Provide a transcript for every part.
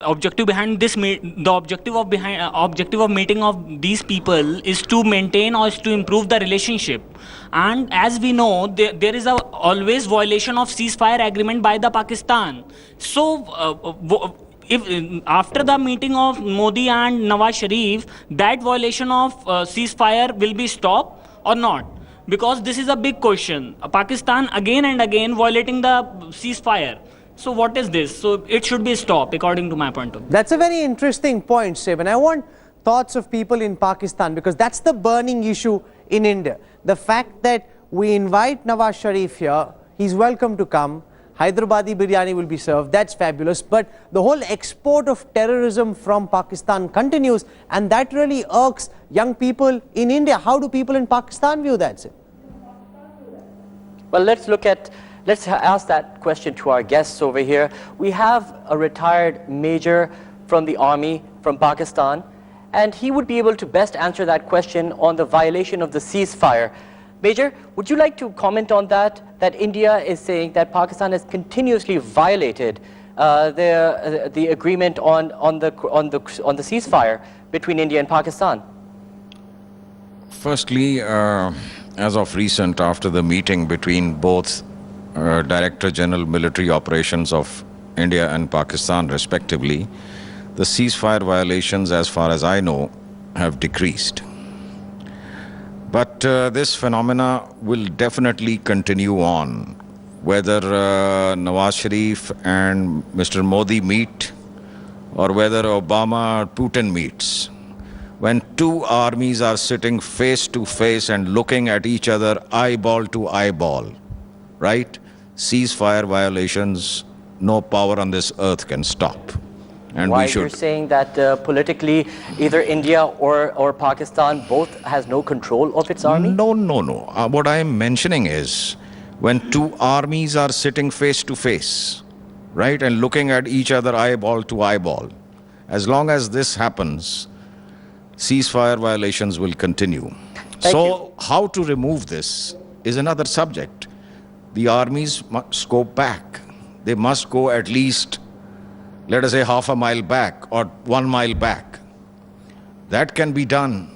Objective behind this the objective of meeting of these people is to maintain or is to improve the relationship. And as we know, there is a always violation of ceasefire agreement by the Pakistan. So if after the meeting of Modi and Nawaz Sharif, that violation of ceasefire will be stopped or not? Because this is a big question. Pakistan again and again violating the ceasefire. So what is this? So it should be stopped, according to my point of view. That's a very interesting point, Sevan. I want thoughts of people in Pakistan, because that's the burning issue in India. The fact that we invite Nawaz Sharif here, he's welcome to come. Hyderabadi biryani will be served. That's fabulous. But the whole export of terrorism from Pakistan continues, and that really irks young people in India. How do people in Pakistan view that, sir? Well, let's ask that question to our guests over here. We have a retired major from the army from Pakistan, and he would be able to best answer that question on the violation of the ceasefire. Major, would you like to comment on that? That India is saying that Pakistan has continuously violated the agreement on the ceasefire between India and Pakistan. Firstly, as of recent, after the meeting between both Director General Military Operations of India and Pakistan respectively, the ceasefire violations, as far as I know, have decreased. But this phenomena will definitely continue on, whether Nawaz Sharif and Mr. Modi meet, or whether Obama or Putin meets. When two armies are sitting face to face and looking at each other eyeball to eyeball, right? Ceasefire violations, no power on this earth can stop. And why we should. You're saying that politically, either India or Pakistan both has no control of its army? No. What I am mentioning is, when two armies are sitting face to face, right, and looking at each other eyeball to eyeball, as long as this happens, ceasefire violations will continue. So how to remove this is another subject. The armies must go back. They must go at least, let us say, half a mile back or 1 mile back. That can be done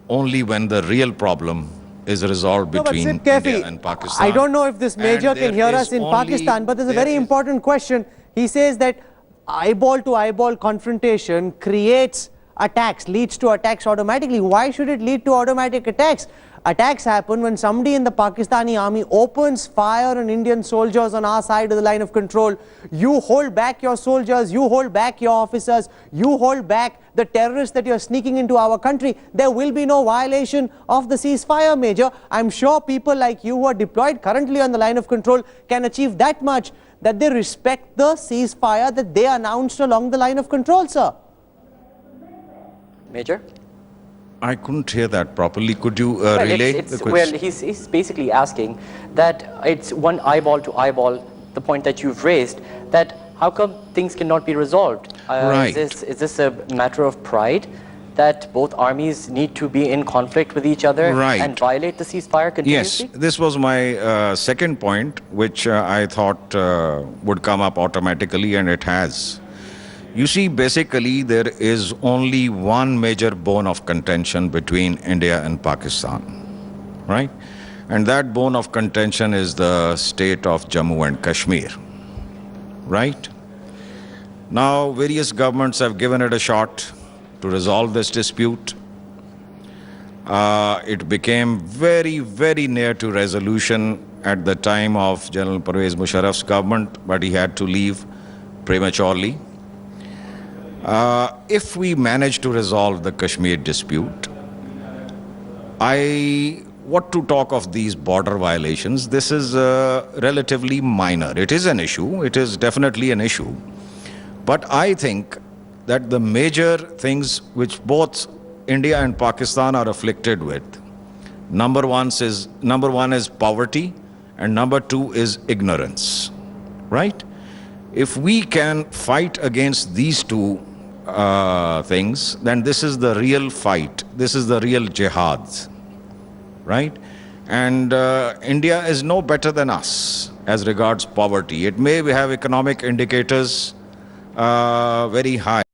only when the real problem is resolved between India and Pakistan. I don't know if this major can hear us in Pakistan, but there's a very important question. He says that eyeball to eyeball confrontation creates attacks, leads to attacks automatically. Why should it lead to automatic attacks? Attacks happen when somebody in the Pakistani army opens fire on Indian soldiers on our side of the line of control. You hold back your soldiers, you hold back your officers, you hold back the terrorists that you're sneaking into our country. There will be no violation of the ceasefire, Major. I'm sure people like you who are deployed currently on the line of control can achieve that much, that they respect the ceasefire that they announced along the line of control, sir. Major? I couldn't hear that properly. Could you relay the question? Well, he's basically asking that it's one eyeball to eyeball, the point that you've raised, that how come things cannot be resolved? Right. Is this a matter of pride, that both armies need to be in conflict with each other and violate the ceasefire continuously? Yes, this was my second point, which I thought would come up automatically, and it has. You see, basically, there is only one major bone of contention between India and Pakistan, right? And that bone of contention is the state of Jammu and Kashmir, right? Now, various governments have given it a shot to resolve this dispute. It became very, very near to resolution at the time of General Pervez Musharraf's government, but he had to leave prematurely. If we manage to resolve the Kashmir dispute, what to talk of these border violations? This is relatively minor. It is an issue. It is definitely an issue. But I think that the major things which both India and Pakistan are afflicted with, number one is poverty, and number two is ignorance, right? If we can fight against these two things, then this is the real fight. This is the real jihad, right? And India is no better than us as regards poverty. It may have economic indicators very high.